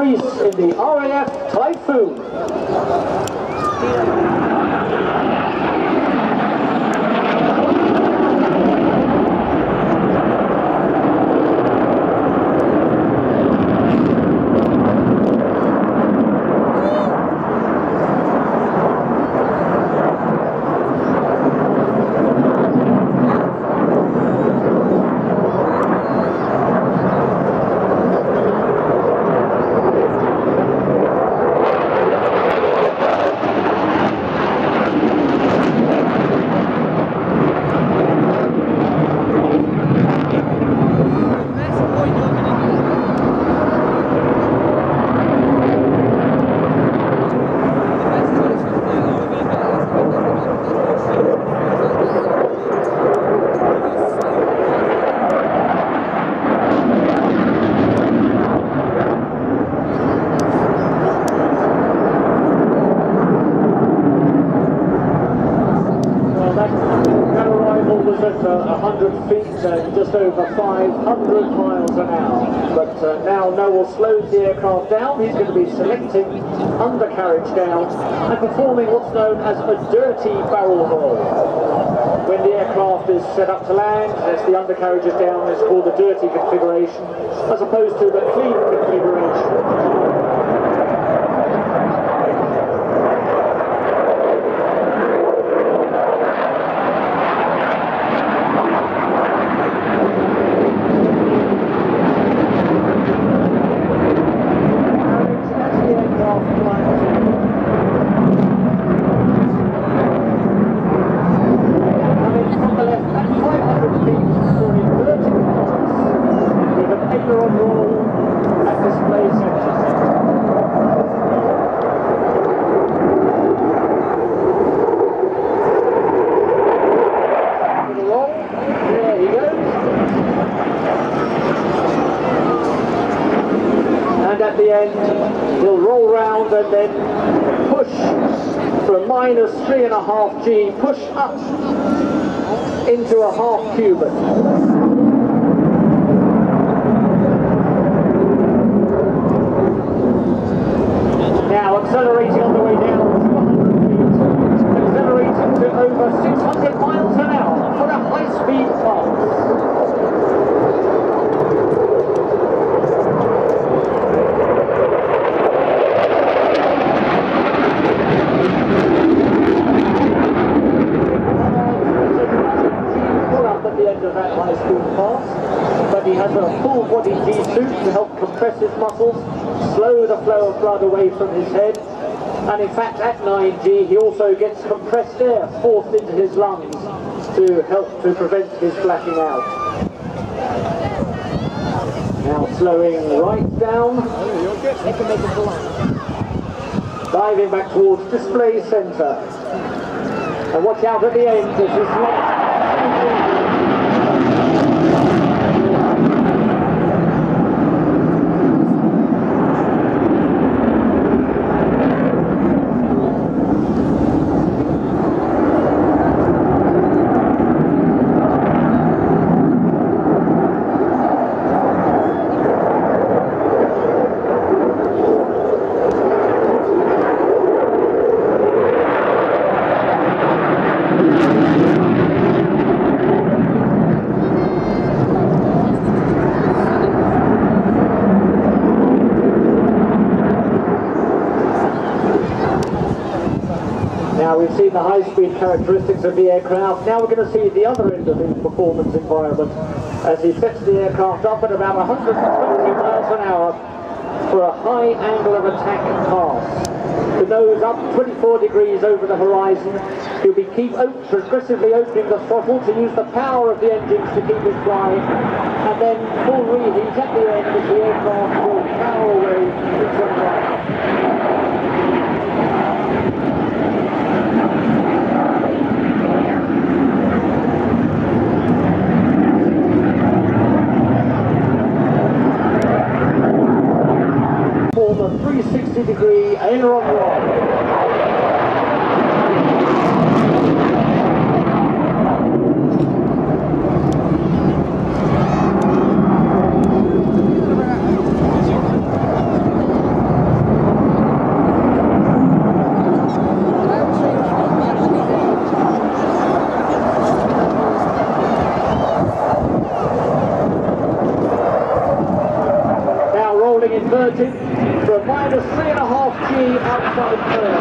Greece in the RAF Typhoon. Was at 100 feet and just over 500 miles an hour. But now Noel slows the aircraft down. He's going to be selecting undercarriage down and performing what's known as a dirty barrel roll. When the aircraft is set up to land, as the undercarriage is down, it's called the dirty configuration, as opposed to the clean configuration. At the end, he'll roll round and then push for a minus 3.5 G, push up into a half cubic. Now accelerating on the way down to 100 feet, accelerating to over 600 miles an hour for a high-speed pass. Of that high-speed pass, but he has a full body G-suit to help compress his muscles, slow the flow of blood away from his head, and in fact at 9G he also gets compressed air forced into his lungs to help to prevent his blacking out. Now slowing right down, diving back towards display centre, and watch out at the end as this left. Now we've seen the high-speed characteristics of the aircraft. Now we're going to see the other end of his performance environment as he sets the aircraft up at about 120 miles an hour for a high angle of attack pass. The nose up 24 degrees over the horizon. He'll be progressively opening the throttle to use the power of the engines to keep it flying, and then full reheat at the end as the aircraft will power away into the ground. Form a 360-degree aileron roll. converted for a minus 3.5 G outside turn.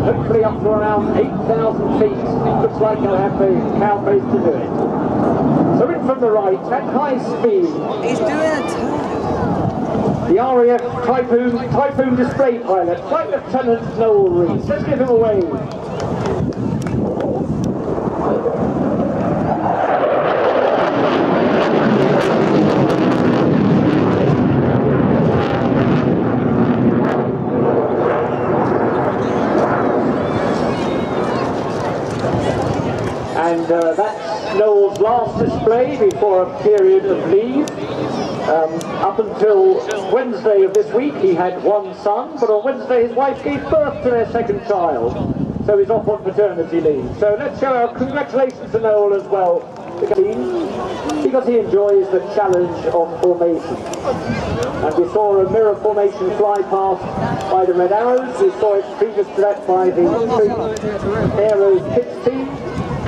Hopefully up to around 8,000 feet. Looks like they'll have the cow base to do it. So in from the right, at high speed. He's doing a turn. The RAF Typhoon display pilot, Flight Lieutenant Noel Rees. Let's give him a wave. And that's Noel's last display before a period of leave. Up until Wednesday of this week he had one son, but on Wednesday his wife gave birth to their second child, so he's off on paternity leave. So let's show our congratulations to Noel as well, because he enjoys the challenge of formation. And we saw a mirror formation fly past by the Red Arrows. We saw it previous to that by the Aeros Pits team.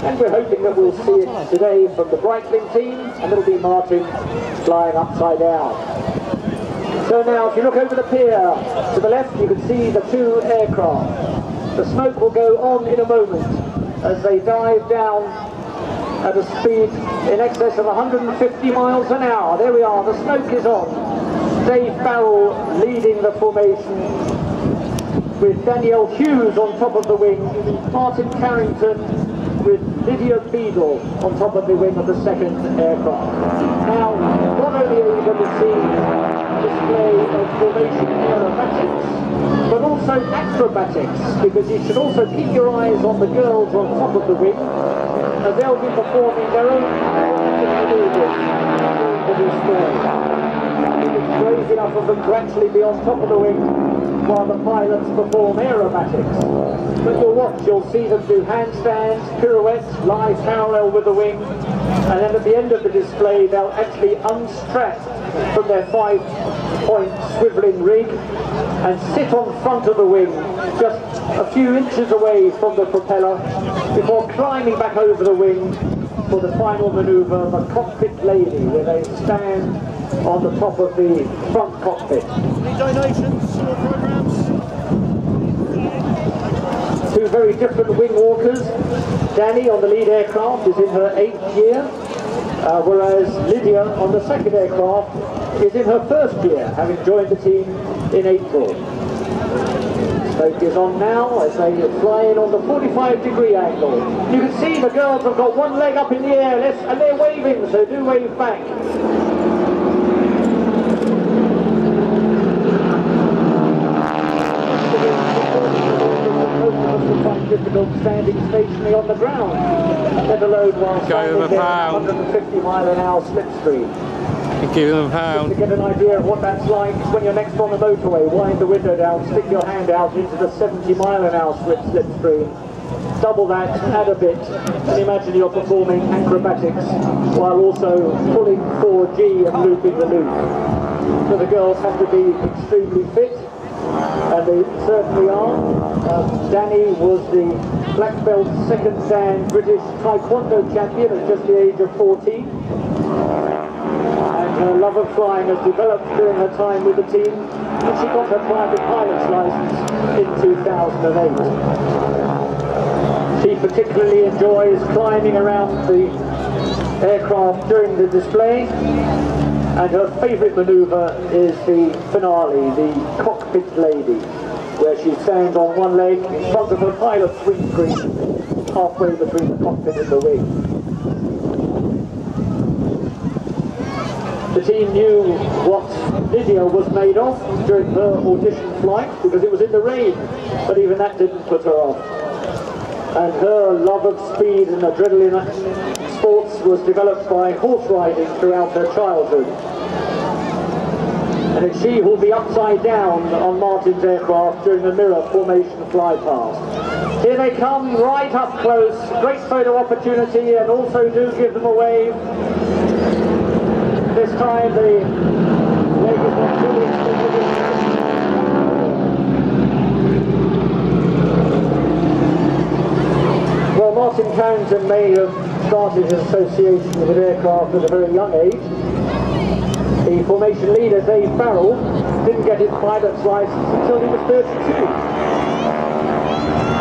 And we're hoping that we'll see it today from the Breitling team, and it'll be Martin flying upside down. So now, if you look over the pier to the left, you can see the two aircraft. The smoke will go on in a moment as they dive down at a speed in excess of 150 miles an hour. There we are, the smoke is on. Dave Farrell leading the formation with Danielle Hughes on top of the wing, Martin Carrington with Lydia Beadle on top of the wing of the second aircraft. Now, not only are you going to see a display of formation aerobatics, but also acrobatics, because you should also keep your eyes on the girls on top of the wing, as they'll be performing their own maneuvers during the display. It's crazy enough of them to actually be on top of the wing while the pilots perform aerobatics. But you'll watch, you'll see them do handstands, pirouettes, lie parallel with the wing, and then at the end of the display they'll actually unstrap from their 5-point swivelling rig and sit on front of the wing, just a few inches away from the propeller, before climbing back over the wing for the final manoeuvre, the cockpit lady, where they stand on the top of the front cockpit. Any donations or programs? Two very different wing walkers. Danny on the lead aircraft is in her 8th year, whereas Lydia on the second aircraft is in her 1st year, having joined the team in April. Smoke is on now as they fly in on the 45-degree angle. You can see the girls have got one leg up in the air, and they're waving, so do wave back. Difficult standing stationary on the ground, let alone while standing there 150 mile an hour slipstream. Give them a pound. Just to get an idea of what that's like when you're next on the motorway, wind the window down, stick your hand out into the 70 mile an hour slipstream, double that, add a bit, and imagine you're performing acrobatics while also pulling 4G and looping the loop. So the girls have to be extremely fit, and they certainly are. Danny was the black belt second dan British Taekwondo champion at just the age of 14. And her love of flying has developed during her time with the team, and she got her private pilot's license in 2008. She particularly enjoys climbing around the aircraft during the display, and her favourite manoeuvre is the finale, the cockpit lady, where she stands on one leg in front of her pilot's windscreen, halfway between the cockpit and the wing. The team knew what Lydia was made of during her audition flight, because it was in the rain, but even that didn't put her off. And her love of speed and adrenaline sports was developed by horse riding throughout her childhood. And it's she who'll be upside down on Martin's aircraft during the mirror formation fly past. Here they come, right up close, great photo opportunity, and also do give them a wave. This time the leg is not fully extended. Well, Martin Carrington may have started his association with aircraft at a very young age. The formation leader, Dave Farrell, didn't get his pilot's license until he was 32.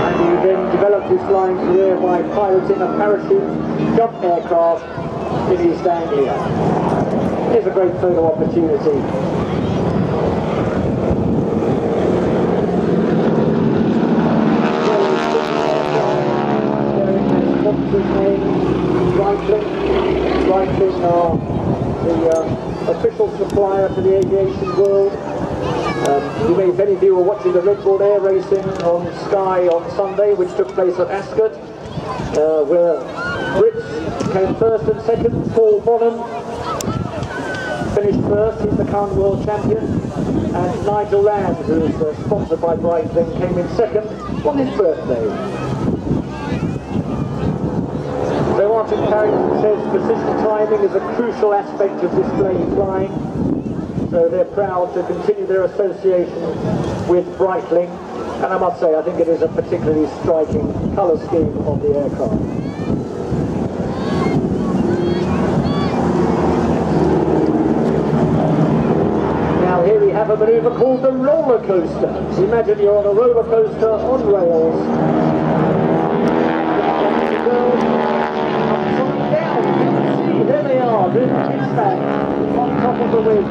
And he then developed his flying career by piloting a parachute jump aircraft in East Anglia. Here's a great photo opportunity. Breitling are the official supplier to the aviation world. You may, if any of you were watching the Red Bull Air Racing on Sky on Sunday, which took place at Ascot, where Brits came first and second. Paul Bonham finished first, he's the current world champion, and Nigel Land, who is sponsored by Breitling, came in second on his birthday. So Martin Carrington says precision timing is a crucial aspect of display flying, so they're proud to continue their association with Breitling, and I must say I think it is a particularly striking colour scheme of the aircraft. Here we have a manoeuvre called the roller coaster. Imagine you're on a roller coaster on rails. Upside down. See, there they are, doing a kickback on top of the wing.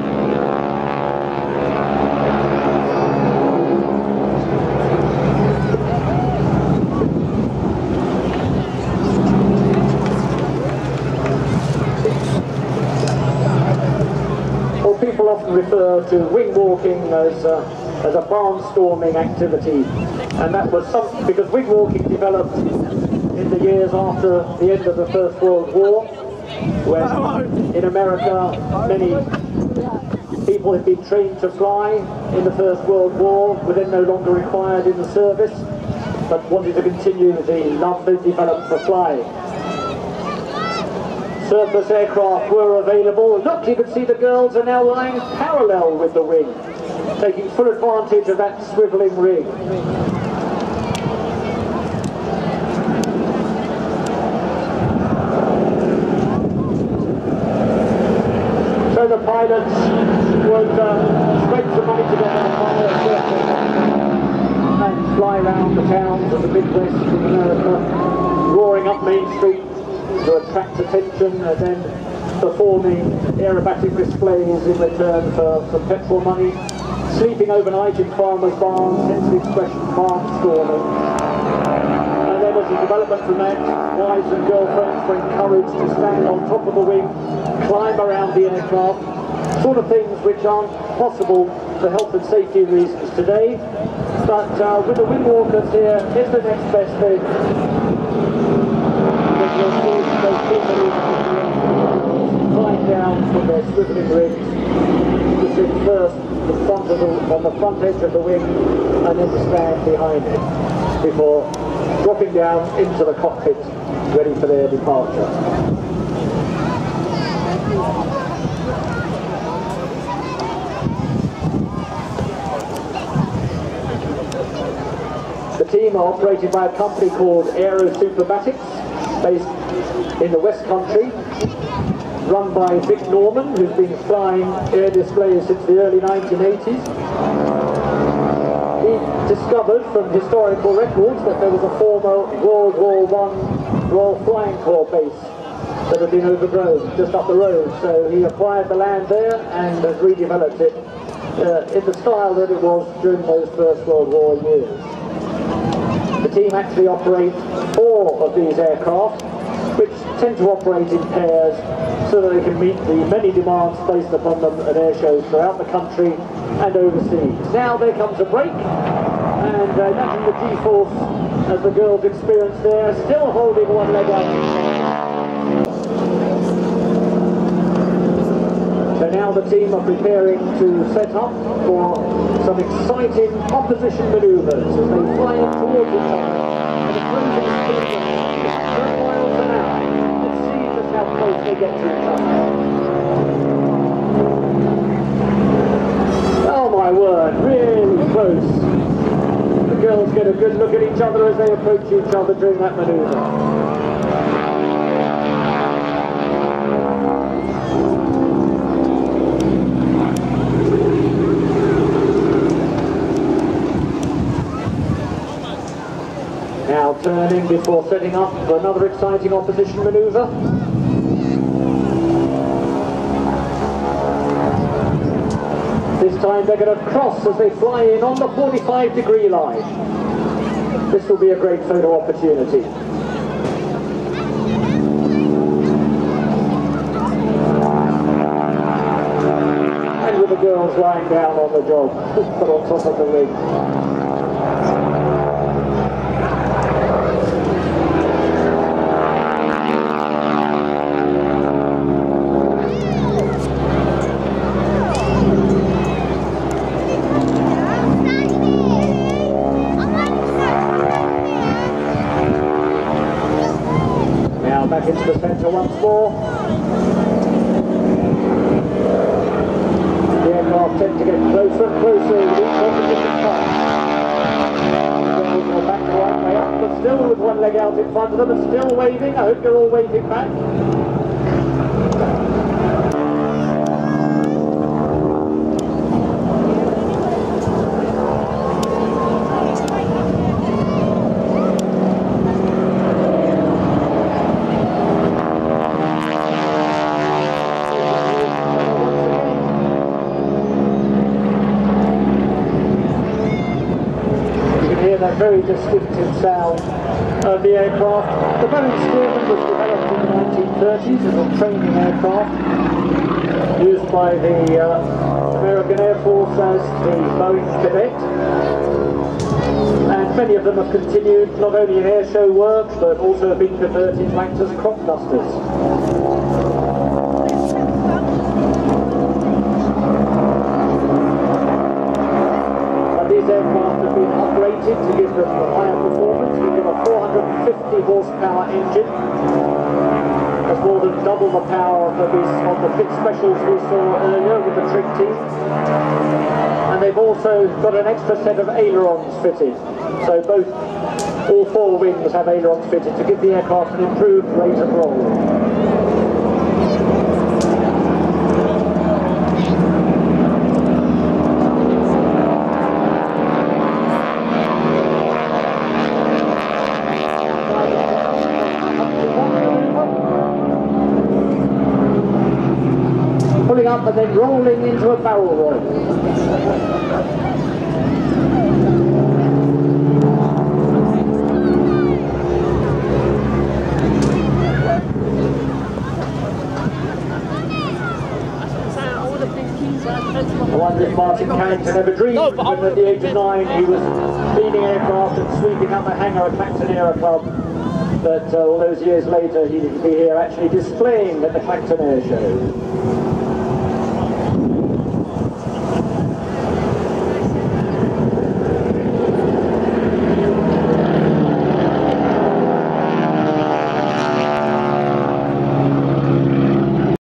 People often refer to wing walking as a barnstorming activity, and that was something because wing walking developed in the years after the end of the First World War, when in America many people had been trained to fly in the First World War, were then no longer required in the service, but wanted to continue the love they developed for flying. Surface aircraft were available. Look, you can see the girls are now lying parallel with the wing, taking full advantage of that swivelling rig. So the pilots would scrape some money together and fly around the towns of the Midwest in America, roaring up Main Street to attract attention, and then performing aerobatic displays in return for some petrol money, sleeping overnight in farmers' barns, hence the expression barnstorming. And then as a development from that, wives and girlfriends were encouraged to stand on top of the wing, climb around the aircraft, sort of things which aren't possible for health and safety reasons today. But with the wingwalkers here, it's the next best thing. Climb down from their swiveling rigs to sit first on the front edge of the wing and then stand behind it before dropping down into the cockpit, ready for their departure. The team are operated by a company called Aero Supermatics, based in the West Country, run by Vic Norman, who's been flying air displays since the early 1980s. He discovered from historical records that there was a former World War I Royal Flying Corps base that had been overgrown just up the road, so he acquired the land there and has redeveloped it in the style that it was during those First World War years. The team actually operate 4 of these aircraft, which tend to operate in pairs so that they can meet the many demands placed upon them at air shows throughout the country and overseas. Now there comes a break, and imagine the G-force as the girls experience there, still holding one leg up. So now the team are preparing to set up for some exciting opposition manoeuvres as they fly in towards each other at a cruising speed of 30 miles an hour. Let's see just how close they get to each other. Oh my word, really close. The girls get a good look at each other as they approach each other during that manoeuvre. Now turning before setting up for another exciting opposition manoeuvre. This time they're going to cross as they fly in on the 45-degree line. This will be a great photo opportunity. And with the girls lying down on the job, put on top of the rig. Back into the centre once more. The aircraft tend to get closer and closer with each opposition touch. We'll back the right way up, but still with one leg out in front of them and still waving. I hope you're all waving back. That very distinctive sound of the aircraft. The Boeing Spearman was developed in the 1930s as a training aircraft used by the American Air Force as the Boeing Cadet. And many of them have continued not only in air show work but also have been converted to act as crop dusters. These aircraft have been upgraded to give them a higher performance. We give a 450 horsepower engine. That's more than double the power of the pit specials we saw earlier with the trig team. And they've also got an extra set of ailerons fitted. So all 4 wings have ailerons fitted to give the aircraft an improved rate of roll. Pulling up and then rolling into a barrel roll. The one that Martin Carrington never dreamed when at the age of 9 he was cleaning aircraft and sweeping up the hangar at Clacton Air Club. But all those years later he'd be here actually displaying at the Clacton Air Show.